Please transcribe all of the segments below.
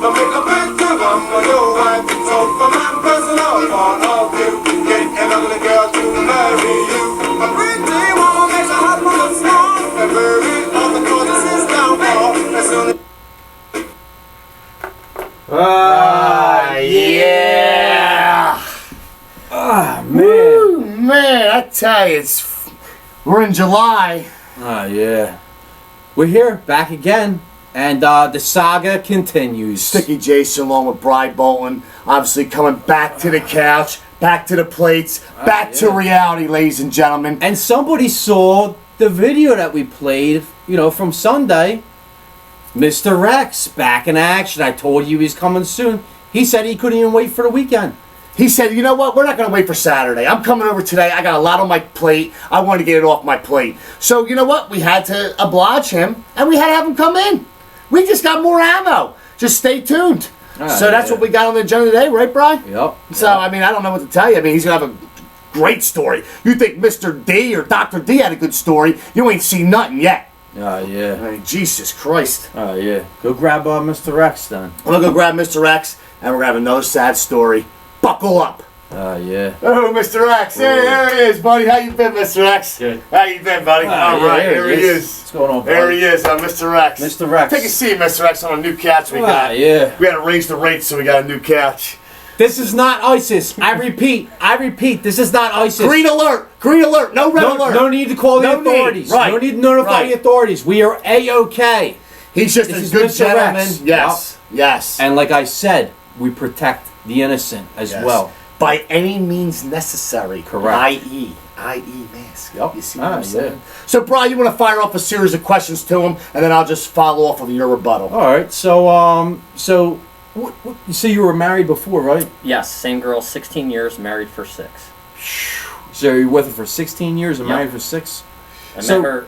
Don't make a big sugar for your wife. So for my personal part of you, get an ugly girl to marry you. A pretty woman makes a husband look small. And very often causes his downfall. As soon as yeah. Ah, man. Woo, man, I tell you, we're in July. Ah, yeah. We're here, back again, and the saga continues. Sticky Jason along with Bry Bolton, obviously coming back to the couch, back to the plates, back to reality, ladies and gentlemen. And somebody saw the video that we played, from Sunday. Mr. Rex, back in action. I told you he's coming soon. He said he couldn't even wait for the weekend. He said, you know what, we're not going to wait for Saturday. I'm coming over today. I got a lot on my plate. I want to get it off my plate. So, you know what, we had to oblige him, and we had to have him come in. We just got more ammo. Just stay tuned. So that's what we got on the agenda today, right, Brian? Yep. So, I mean, I don't know what to tell you. I mean, he's going to have a great story. You think Mr. D or Dr. D had a good story, you ain't seen nothing yet. Yeah. I mean, Jesus Christ. Yeah. Go grab Mr. Rex then. I'm going to go grab Mr. X, and we're going to have another sad story. Buckle up. Yeah. Oh, Mr. X. Hey, there he is, buddy. How you been, Mr. X? Good. How you been, buddy? All right, here he is. What's going on, buddy? There he is, Mr. X. Mr. X. Take a seat, Mr. X, on a new couch we got. Yeah. We had to raise the rates, so we got a new couch. This is not ISIS. I repeat, this is not ISIS. Green alert! Green alert! No red alert! No need to call the authorities. Need. Right. No need to notify the authorities. We are A-OK. He's just a good gentleman. Yes. Yep. Yes. And like I said, we protect the innocent as well. By any means necessary. Correct. I.e. mask. Yep. You see what I'm saying? So, Brian, you want to fire off a series of questions to him, and then I'll just follow off with your rebuttal. All right. So you were married before, right? Yes, same girl, 16 years, married for 6. So you were with her for 16 years and married for 6? I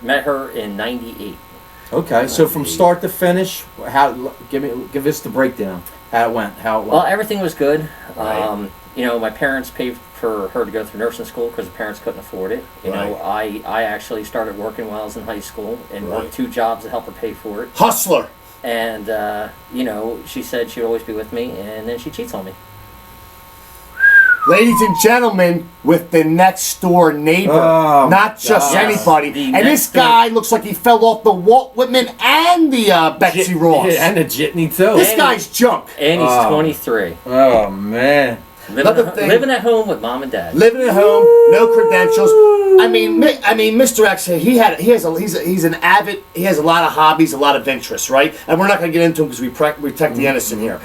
met her in 98. Okay, so from start to finish, give us the breakdown. How it went. Well, everything was good. Right. My parents paid for her to go through nursing school because the parents couldn't afford it. I actually started working while I was in high school and worked 2 jobs to help her pay for it. Hustler. And, she said she'd always be with me, and then she cheats on me. Ladies and gentlemen, with the next door neighbor, not just anybody. And this guy looks like he fell off the Walt Whitman and the Betsy Ross. Yeah, and the jitney too. This guy's junk. And he's 23. Oh man. Living at home with mom and dad. Living at home, no credentials. I mean, Mr. X, he's an avid. He has a lot of hobbies, a lot of interests, right? And we're not going to get into them because we protect the innocent here.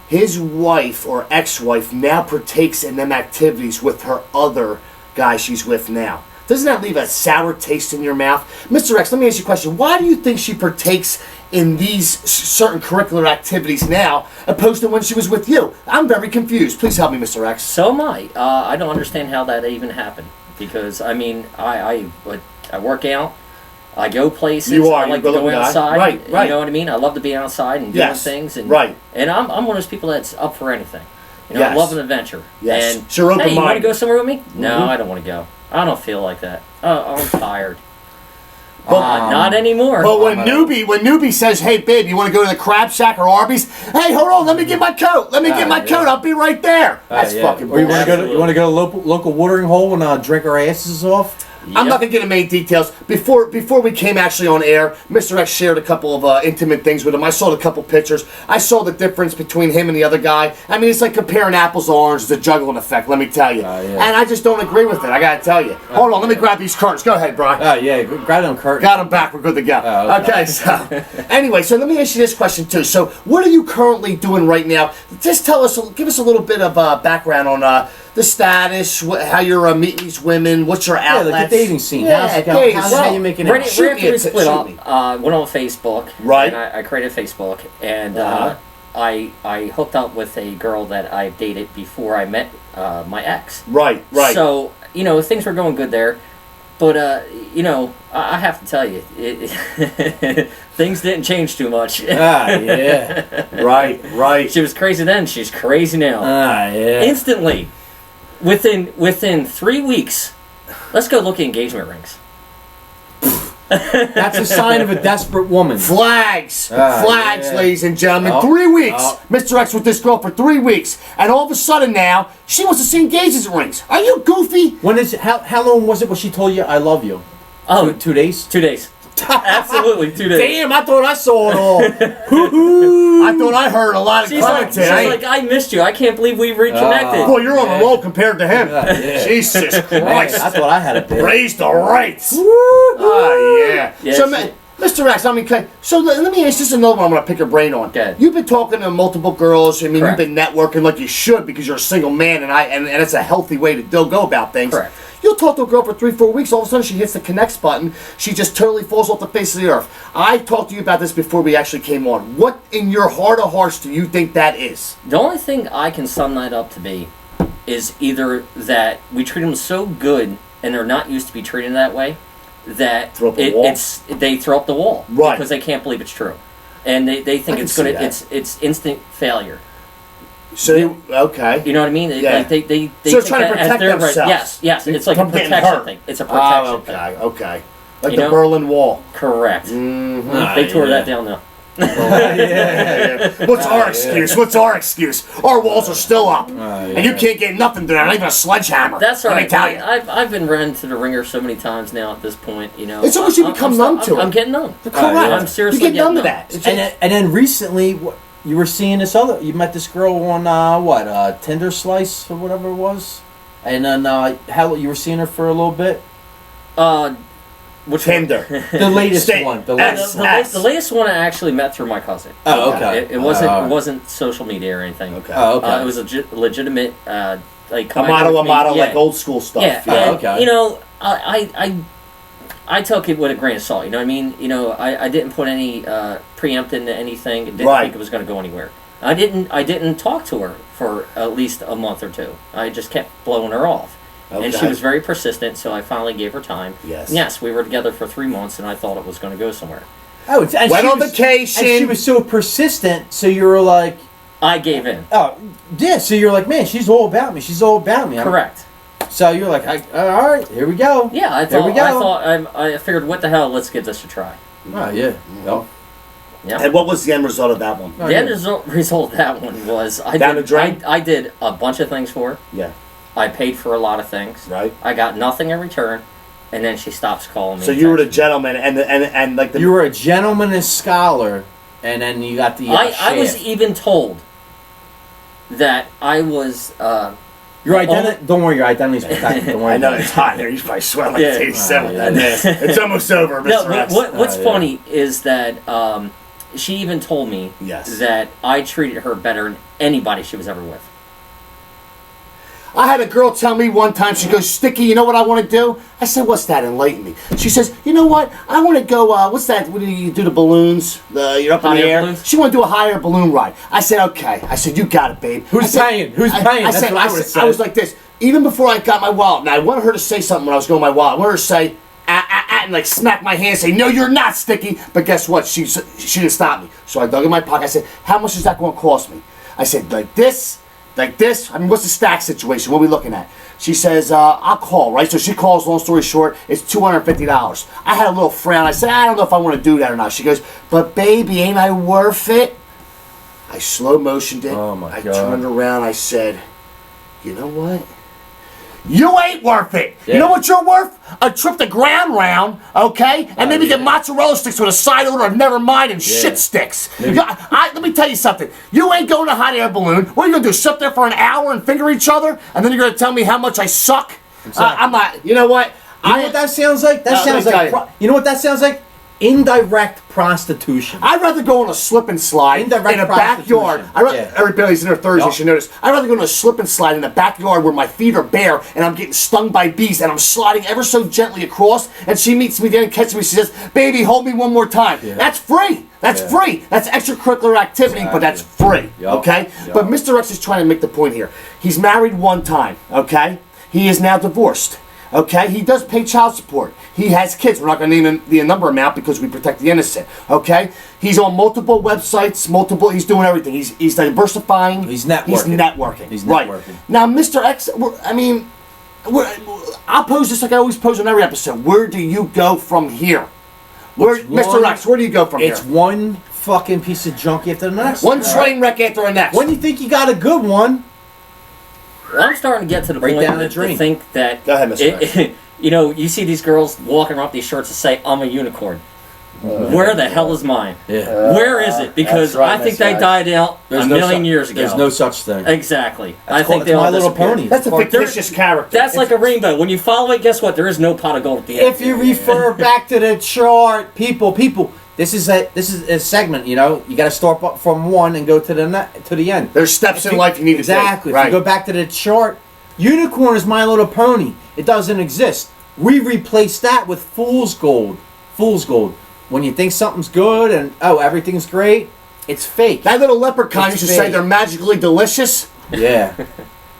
His wife or ex-wife now partakes in them activities with her other guy she's with now. Doesn't that leave a sour taste in your mouth? Mr. X, let me ask you a question. Why do you think she partakes in these certain curricular activities now opposed to when she was with you? I'm very confused. Please help me, Mr. X. So am I. I don't understand how that even happened. Because, I work out. I go places. I like to go outside. Right. You know what I mean? I love to be outside and doing things. And, and I'm one of those people that's up for anything. I love an adventure. Yes. And, Sure, hey, you want to go somewhere with me? No, I don't want to go. I don't feel like that. Oh, I'm tired. Not anymore. But when newbie says, "Hey, babe, you want to go to the Crab Shack or Arby's?" Hey, hold on, let me get my coat. Get my coat. I'll be right there. That's fucking bullshit. Or you want to go to local watering hole and drink our asses off? Yep. I'm not going to get into many details. Before we came actually on air, Mr. X shared a couple of intimate things with him. I saw a couple pictures. I saw the difference between him and the other guy. I mean, it's like comparing apples to oranges, a juggling effect, let me tell you. And I just don't agree with it, I got to tell you. Hold on, let me grab these curtains. Go ahead, Brian. Grab them curtains. Got them back, we're good to go. Okay, so, anyway, so let me ask you this question too. So, what are you currently doing right now? Just give us a little bit of background on the status, how you're meeting these women, what's your outlets. Like the dating scene. How you making it? Right after we split up, went on Facebook. Right. And I created Facebook, and I hooked up with a girl that I dated before I met my ex. Right. So, things were going good there. But, I have to tell you, things didn't change too much. Right. She was crazy then, she's crazy now. Instantly. Within 3 weeks, let's go look at engagement rings. That's a sign of a desperate woman. Flags, Yeah. ladies and gentlemen. Oh. 3 weeks. Oh. Mr. X with this girl for 3 weeks, and all of a sudden now she wants to see engagement rings. Are you goofy? When is it? How long was it when she told you I love you? Oh, 2 days. 2 days. Absolutely, 2 days. Damn, I thought I saw it all. I thought I heard a lot of She's like, I missed you. I can't believe we reconnected. Boy, you're on a roll compared to him. Yeah. Jesus Man, Christ. I thought I had a bit. Raise the rates. Oh, yeah. Yeah, So, she- Mr. X, I mean, so let me ask this another one I'm going to pick your brain on. Go ahead. You've been talking to multiple girls. I mean, Correct. you've been networking like you should because you're a single man, and it's a healthy way to go about things. Correct. You'll talk to a girl for 3-4 weeks. All of a sudden, she hits the connects button. She just totally falls off the face of the earth. I talked to you about this before we actually came on. What, in your heart of hearts, do you think that is? The only thing I can sum that up to be is either that we treat them so good and they're not used to be treated that way that Throw up the wall? they throw up the wall Right. because they can't believe it's true, and they think can it's see gonna that. it's instant failure. So, okay. You know what I mean? Yeah. Like they So they're take trying to that as protect their right. themselves. Yes, it's like a From getting protection hurt. thing. It's a protection thing. Okay. Like You the know? Berlin Wall. Correct. Mm-hmm. They tore that down though. What's our excuse? What's our excuse? Our walls are still up, and you can't get nothing through there, not even a sledgehammer. That's all Let right. me tell you. I've been running to the ringer so many times now at this point. You know, It's almost you become numb to it. I'm getting numb. Correct. I'm seriously you get numb to getting that. It's And just- then recently, you were seeing this other. You met this girl on Tinder Slice or whatever it was, and then how you were seeing her for a little bit. Which Tinder. The latest Stay- one. The S- latest. The latest one I actually met through my cousin. Oh, okay. It wasn't social media or anything. Okay. Oh, okay. It was a legitimate like A model, yeah. like old school stuff. Yeah, Yeah, and, okay. You know, I took it with a grain of salt. You know what I mean? You know, I didn't put any preempt into anything. Didn't Right. think it was going to go anywhere. I didn't talk to her for at least a month or two. I just kept blowing her off. And she Okay. was very persistent, so I finally gave her time. Yes. And yes, we were together for 3 months, and I thought it was going to go somewhere. Oh, and Went she on was- vacation. And she was so persistent, so you were like, I gave in. oh, yeah. So you're like, man, she's all about me. She's all about me. Correct. So you're like, all right, here we go. Yeah, I There thought. we go. I figured, what the hell? Let's give this a try. Oh yeah. Yep. Yeah. And what was the end result of that one? Oh, The end yeah. result of that one was Down the drain? I did a bunch of things for her. Yeah. I paid for a lot of things. Right. I got nothing in return, and then she stops calling me. So and you were the texting me. gentleman, and like the. You were a gentleman and scholar, and then you got the. I was shaft. even told that I was. Your identity. Don't worry, your identity's protected. Don't worry. I know about it. it's hot here. You probably sweat like Yeah. 87 with Oh, that ass. It's almost over, Mr. No, Rex. what's yeah. funny is that she even told me Yes. that I treated her better than anybody she was ever with. I had a girl tell me one time, she goes, Sticky, you know what I want to do? I said, what's that? Enlighten me. She says, you know what? I want to go, what's that? What do you do, the balloons? You're up in Hot the air air? balloons? She want to do a high air balloon ride. I said, okay. I said, you got it, babe. Who's I said- paying? Who's paying? That's what I would've said. I was like this. Even before I got my wallet, now I wanted her to say something when I was going my wallet. I wanted her to say, and like smack my hand and say, no, you're not, Sticky. But guess what? She didn't stop me. So I dug in my pocket. I said, how much is that going to cost me? I said, like this. I mean, what's the stack situation? What are we looking at? She says, I'll call, right? So she calls, long story short, it's $250. I had a little frown. I said, I don't know if I want to do that or not. She goes, but baby, ain't I worth it? I slow motioned it. Oh, my I God. turned around. I said, you know what? You ain't worth it. Yeah. You know what you're worth? A trip to Ground Round, okay? And maybe get mozzarella sticks with a side order of never mind and shit sticks. Let me tell you something. You ain't going to hot air balloon. What are you going to do? Sit there for an hour and finger each other? And then you're going to tell me how much I suck? I'm not. You know what? You know what that sounds like? That sounds let me like. tell you. You know what that sounds like? Indirect prostitution. I'd rather go on a slip and slide Indirect in a prostitution. backyard. Everybody's in their 30s, you Yep. should notice. I'd rather go on a slip and slide in a backyard where my feet are bare and I'm getting stung by bees and I'm sliding ever so gently across and she meets me there and catches me. She says, baby, hold me one more time. Yeah. That's free. That's free. That's extracurricular activity, but that's free. Yup. Okay? Yup. But Mr. X is trying to make the point here. He's married one time, okay? He is now divorced. Okay, he does pay child support. He has kids. We're not going to name the number amount because we protect the innocent. Okay, he's on multiple websites, He's doing everything. He's diversifying. He's networking. He's networking. Right. Now, Mr. X. I'll pose this like I always pose on every episode. Where do you go from here? Mr. Rex, where do you go from It's here? one fucking piece of junk after the next. One train wreck after the next. When you think you got a good one, Well, I'm starting to get to the Right point down the to drain. think that Go ahead, Mr. Rex. you see these girls walking around with these shirts that say "I'm a unicorn." Where the hell is mine? yeah, Where is it? Because That's right, I think Mr. they Rex. died out a million years ago. There's no such thing. Exactly. That's I think called- they it's all My Little disappeared. Pony. That's a It's fictitious character. That's like a rainbow. When you follow it, guess what? There is no pot of gold at the end. If you refer back to the chart, people, this is a segment. You know, you got to start up from one and go to the end. There's steps in life you need to take. Exactly. If Right. you go back to the chart, unicorn is My Little Pony. It doesn't exist. We replaced that with fool's gold. Fool's gold. When you think something's good and everything's great, it's fake. That little leprechaun It's used to say fake. they're magically delicious. Yeah.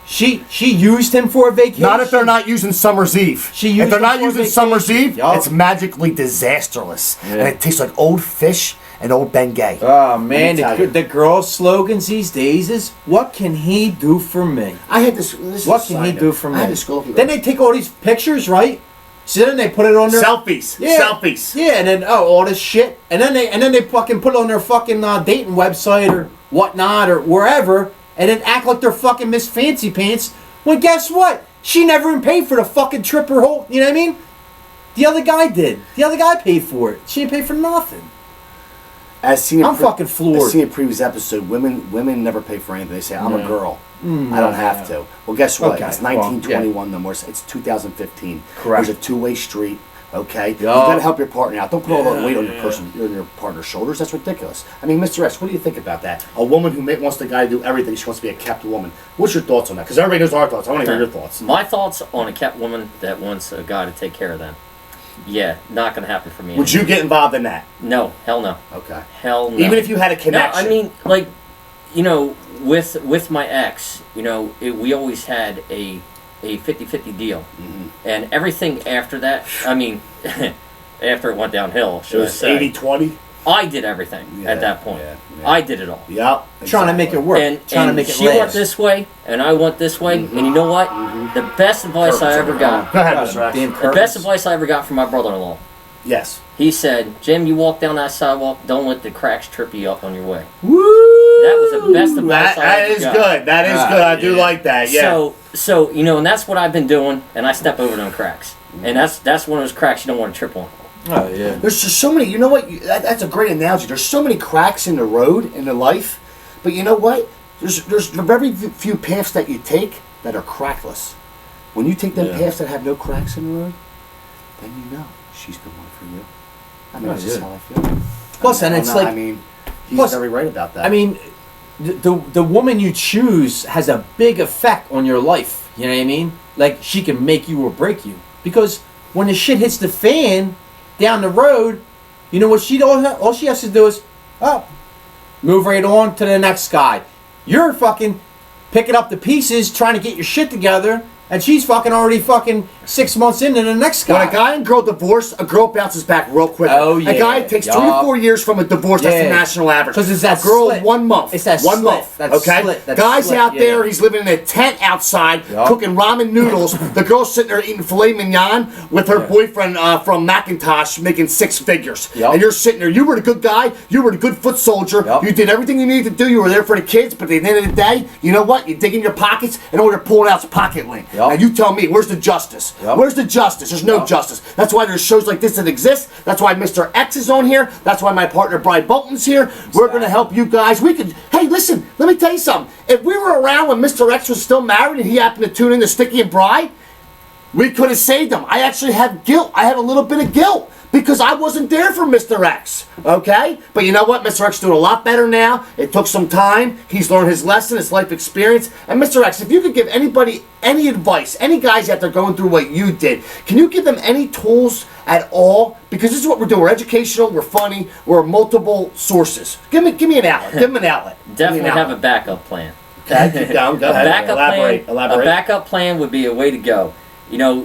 She used him for a vacation. Not if they're not using Summer's Eve. She If used they're it not for using vacation. Summer's Eve, Yup. it's magically disastrous. Yeah. And it tastes like old fish and old Bengay. Oh man, Let me tell you. the girls' slogans these days is "What can he do for me?" I had this. This What is can a he side do note. for I me? had to scroll through Then they take all these pictures, right? So then they put it on their selfies. Yeah. Selfies. Yeah, and then all this shit, and then they fucking put it on their fucking dating website or whatnot or wherever, and then act like they're fucking Miss Fancy Pants. When guess what? She never even paid for the fucking trip or whole. You know what I mean? The other guy did. The other guy paid for it. She didn't pay for nothing. As seen in I'm fucking floored. As seen in previous episode, women never pay for anything. They say, "I'm a girl. I don't have to." Well, guess what? Okay, It's well, 1921 no more. It's 2015. Correct. There's a two-way street. Okay, you Yeah. got to help your partner out. Don't put all the Yeah, weight on your partner's shoulders. That's ridiculous. I mean, Mr. S, what do you think about that? A woman who wants the guy to do everything. She wants to be a kept woman. What's your thoughts on that? Because everybody knows our thoughts. I want to hear your thoughts. My thoughts on a kept woman that wants a guy to take care of them. Yeah, not gonna happen for me. Would you get involved in that? No, hell no. Okay. Hell no. Even if you had a No, connection. I mean, like, with my ex, we always had a 50-50 deal. Mm-hmm. And everything after that, I mean, after it went downhill, it should I was say, 80-20. I did everything Yeah, at that point. yeah. I did it all. Yep. Trying to make it work. And, trying to and make it she last. went this way, and I went this way. And you know what? The best advice I ever got, Go ahead, God, Mr. X. damn the curtains. best advice I ever got from my brother-in-law. Yes. He said, "Jim, you walk down that sidewalk. Don't let the cracks trip you up on your way." Woo! That was the best advice I That ever is got. good. That is good. I do yeah. like that. Yeah. So and that's what I've been doing, and I step over them cracks, and that's one of those cracks you don't want to trip on. Oh yeah. There's just so many. You know what? That's a great analogy. There's so many cracks in the road in the life, but you know what? There's very few paths that you take that are crackless. When you take them Yeah. paths that have no cracks in the road, then you know she's the one for you. I mean, that's just yeah. how I feel. Plus, and I it's don't know. like- I mean, he's plus- very right about that. I mean, the woman you choose has a big effect on your life. You know what I mean? Like she can make you or break you. Because when the shit hits the fan down the road, you know what all she has to do is move right on to the next guy. You're fucking picking up the pieces, trying to get your shit together, and she's fucking already fucking 6 months into the next guy. when a guy and girl divorce, a girl bounces back real quick. Oh, A guy yeah. takes 3 Yup. to 4 years from a divorce. That's the Yeah. national average. 'Cause it's that a girl slit. 1 month. It's that 1 slit. month. That okay. slit. That Guy's slit, out there. yeah. He's living in a tent outside, Yup. cooking ramen noodles. The girl's sitting there eating filet mignon with her Yeah. boyfriend from Macintosh, making 6 figures. Yup. And you're sitting there. You were the good guy. You were the good foot soldier. Yup. You did everything you needed to do. You were there for the kids. But at the end of the day, you know what? You dig in your pockets, and all you're pulling out's pocket lint. Yup. Now you tell me, where's the justice? Yup. Where's the justice? There's no Yup. justice. That's why there's shows like this that exist. That's why Mr. X is on here. That's why my partner Bry Bolton's here. We're going to help you guys. We could. Hey, listen. Let me tell you something. If we were around when Mr. X was still married and he happened to tune in to Sticky and Bry, we could have saved him. I actually have guilt. I have a little bit of guilt because I wasn't there for Mr. X. Okay? But you know what? Mr. X is doing a lot better now. It took some time. He's learned his lesson, his life experience. And Mr. X, if you could give anybody any advice, any guys out there going through what you did, can you give them any tools at all? Because this is what we're doing. We're educational, we're funny, we're multiple sources. Give me an outlet. Give them an outlet. Give me Definitely an have a outlet. backup plan. Okay, keep going. Go A ahead. backup Elaborate. plan. Elaborate. A backup plan would be a way to go.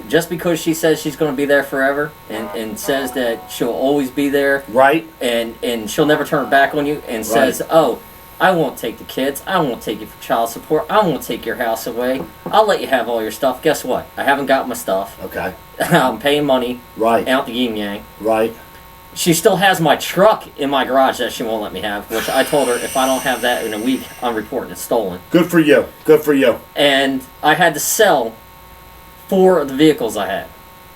Just because she says she's going to be there forever and says that she'll always be there Right. and she'll never turn her back on you and says, "Oh, I won't take the kids. I won't take you for child support. I won't take your house away. I'll let you have all your stuff." Guess what? I haven't got my stuff. Okay. I'm paying money Right. out the yin yang. Right. she still has my truck in my garage that she won't let me have, which I told her if I don't have that in a week, I'm reporting it stolen. Good for you. Good for you. And I had to sell 4 of the vehicles I had.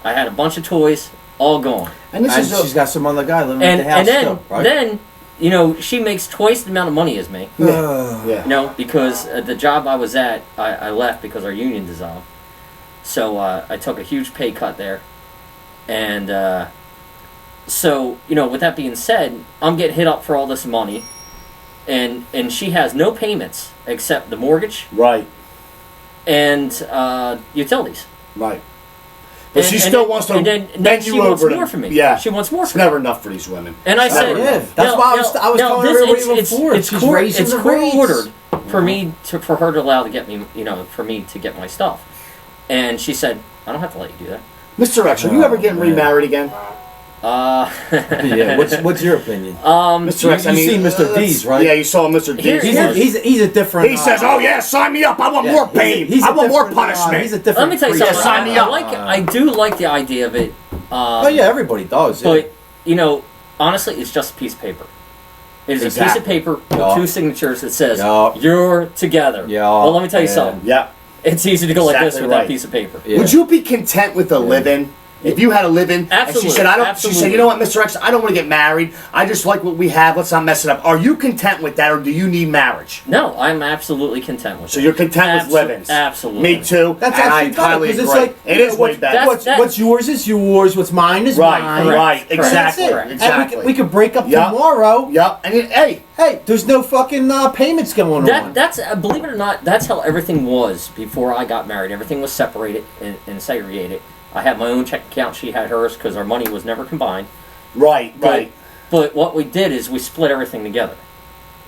I had a bunch of toys, all gone. And this And is she's got some other guy living And at the house then, still, right? she makes twice the amount of money as me. yeah. Because the job I was at, I left because our union dissolved. So I took a huge pay cut there. And so, with that being said, I'm getting hit up for all this money. And she has no payments except the mortgage Right. and utilities. Right. But she still wants to and then bend she you wants over more to, from me. Yeah. She wants more It's from me. never enough for these women. And I It's said, never Yeah, enough. that's why I was telling everybody before. It's She's court, raising it's the court rates. ordered for me for her to allow to get me, for me to get my stuff. And she said, I don't have to let you do that. Mr. X, are you ever getting remarried again? Yeah. What's your opinion? Mr. X, You've seen Mr. D's, right? Yeah, you saw Mr. Here- D's. He's a different. He says, "Oh yeah, sign me up. I want more pain. He's I a want more different, punishment." he's a different. Let me tell you breed. something. sign me up. I do like the idea of it. Oh yeah, everybody does. Yeah. But honestly, it's just a piece of paper. It is a piece of Exactly. paper with Yeah. 2 signatures that says Yeah. you're together. Yeah. Well, let me tell you Yeah. something. Yeah. It's easy to go like this Exactly with right. that piece of paper. Yeah. Would you be content with a live-in? If you had a live-in, and Absolutely, she said, "I don't." She absolutely. said, "You know what, Mr. X, I don't want to get married. I just like what we have. Let's not mess it up." Are you content with that, or do you need marriage? No, I'm absolutely content with it. So you're content with live-ins? Absolutely. Me too. That's and I actually better entirely because agree. it's like It is way better. What's yours is yours. What's mine is Right, mine. right, And that's exactly, it. correct. exactly. And we could break up Yup. tomorrow. Yep. And hey, Hey, there's no fucking payments going on. That's believe it or not, that's how everything was before I got married. Everything was separated and segregated. I had my own check account. She had hers because our money was never combined. right, right. But what we did is we split everything together.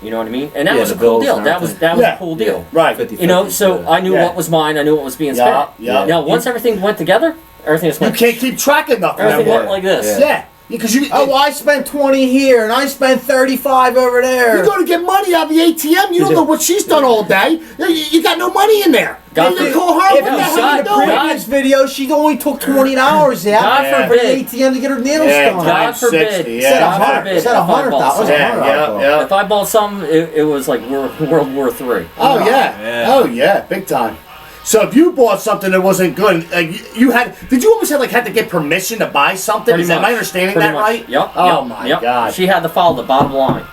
You know what I mean? And that Yeah, was a the cool bills deal. and That was everything. Yeah, a cool deal. Right. 50-50, So I knew Yeah. what was mine. I knew what was being Yeah, spent. yeah. Now once everything went together, everything just You went. can't keep track of nothing. Everything anymore. went like this. Yeah. Yeah, because you. Oh, well, I spent 20 here and I spent 35 over there. You go to get money out of the ATM. You don't know what she's done all day. You got no money in there. God You forbid. call her. If What you the hell see are the you doing? previous video, she only took $20 out God for the forbid. ATM to get her nails Yeah, done. God times forbid. 60, Said yeah. God $100. forbid. Said if I bought $100. something. Yeah, yeah. If I bought something, it was like World War III. Oh yeah. Yeah. Oh yeah, big time. So if you bought something that wasn't good, you had, did you almost have to get permission to buy something? Pretty Am I much. understanding Pretty that much. right? Yep. Oh yep, my yep. God. She had to follow the bottom line.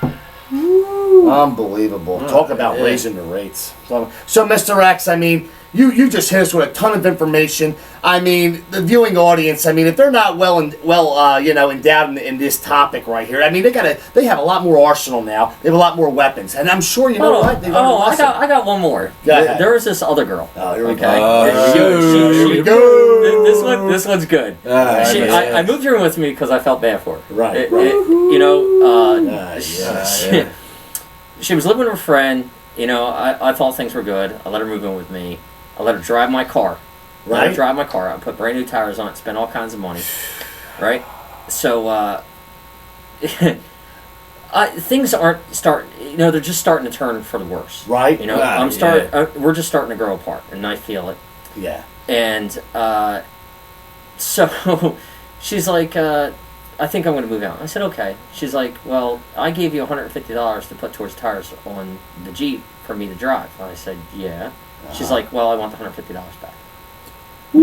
Unbelievable. Talk about yeah. raising the rates. So Mr. X, I mean, you just hit us with a ton of information. I mean, the viewing audience, I mean, if they're not endowed in this topic right here, I mean, they have a lot more arsenal now. They have a lot more weapons. And I'm sure you know what? They've learned a lesson. I got one more. Go ahead. There was this other girl. Oh, here we Okay. go. Here we go. This one's good. Yeah. I moved her in with me because I felt bad for her. Right, She was living with her friend. I thought things were good. I let her move in with me. I let her drive my car. Let her Right. drive my car. I put brand new tires on it. Spent all kinds of money. Right. So things aren't they're just starting to turn for the worse. Right. We're just starting to grow apart, and I feel it. Yeah. And so she's like, I think I'm going to move out. I said, okay. She's like, well, I gave you $150 to put towards tires on the Jeep for me to drive. I said, yeah. She's like, well, I want the $150 back. You've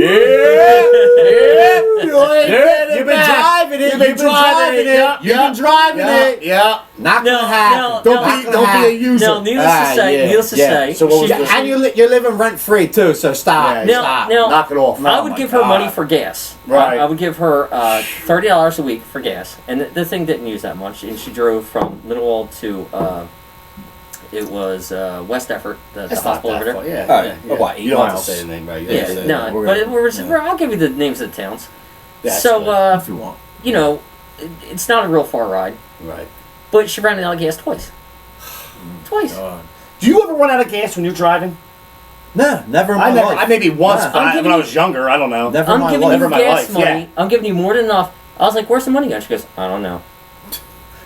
been driving it. You've been driving it. You've been driving it. Yeah. Not gonna happen. Don't be a user. No, needless to say. So what was she- this? And you're living rent free too. So stop. Yeah, Stop. Now, Knock it off. I Oh would my give her God. money for gas. Right. I would give her $30 a week for gas, and the thing didn't use that much. And she drove from Lindenwold to it was West Effort, the That's not hospital that over there. far. Yeah. All right. yeah. About 8 You don't have to miles. say the name, right? You Yeah, don't have to say no, it. but I'll give you the names of the towns. That's So good. If you want. it's not a real far ride, Right. but she ran out of gas twice. Twice. Do you ever run out of gas when you're driving? No, never in my life. I maybe once, Nah. but I'm giving when I you- was younger, I don't know. Never in I'm my giving life. you Never my gas life, money. yeah. I'm giving you more than enough. I was like, "Where's the money going?" She goes, "I don't know."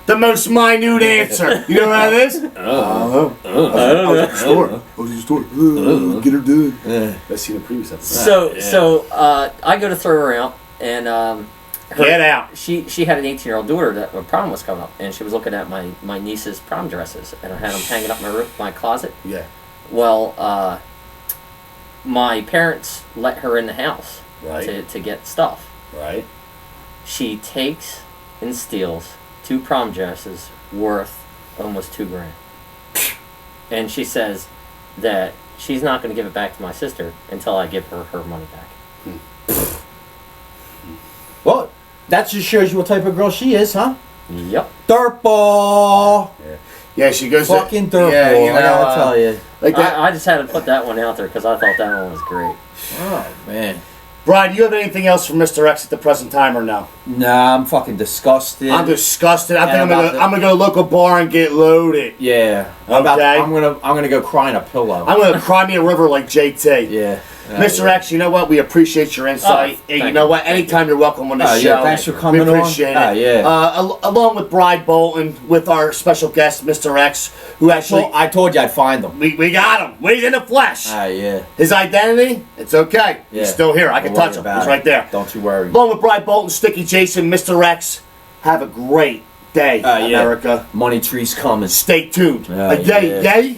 The most minute answer. You know what that is? I don't know. I was at the store. I was at the store. Get her done. Yeah. I've seen the previous episode. So I go to throw her out, and Get out. She had an 18-year-old daughter that a prom was coming up, and she was looking at my niece's prom dresses, and I had them hanging up my closet. Yeah. Well, my parents let her in the house Right. to get stuff. Right. She takes and steals 2 prom dresses worth almost $2,000, and she says that she's not going to give it back to my sister until I give her her money back. Well, that just shows you what type of girl she is, huh? Yep. Dirtball. Yeah, she goes. Fucking dirtball. Yeah, you know, I gotta tell you. like that. I just had to put that one out there because I thought that one was great. Oh man. Brian, do you have anything else for Mr. X at the present time or no? Nah, I'm fucking disgusted. I'm disgusted. I think And I'm gonna, about the- I'm gonna go to a local bar and get loaded. Yeah. Okay. I'm gonna go cry in a pillow. I'm gonna cry me a river like JT. Yeah. Mr. X, you know what? We appreciate your insight. Oh, and you thank know you. what? Anytime you're welcome on the Oh, show. yeah, thanks for coming we appreciate on. it. Yeah. Along with Bry Bolton, with our special guest, Mr. X, who actually I told you I'd find them. we got him. He's in the flesh. Yeah. His identity, it's okay. Yeah. He's still here. I can Don't touch worry him. about He's it. right there. Don't you worry. Along with Bry Bolton, Sticky Jason, Mr. X, have a great day, Yeah. America. Money trees coming. Stay tuned. Yeah, Yay, yeah. yay.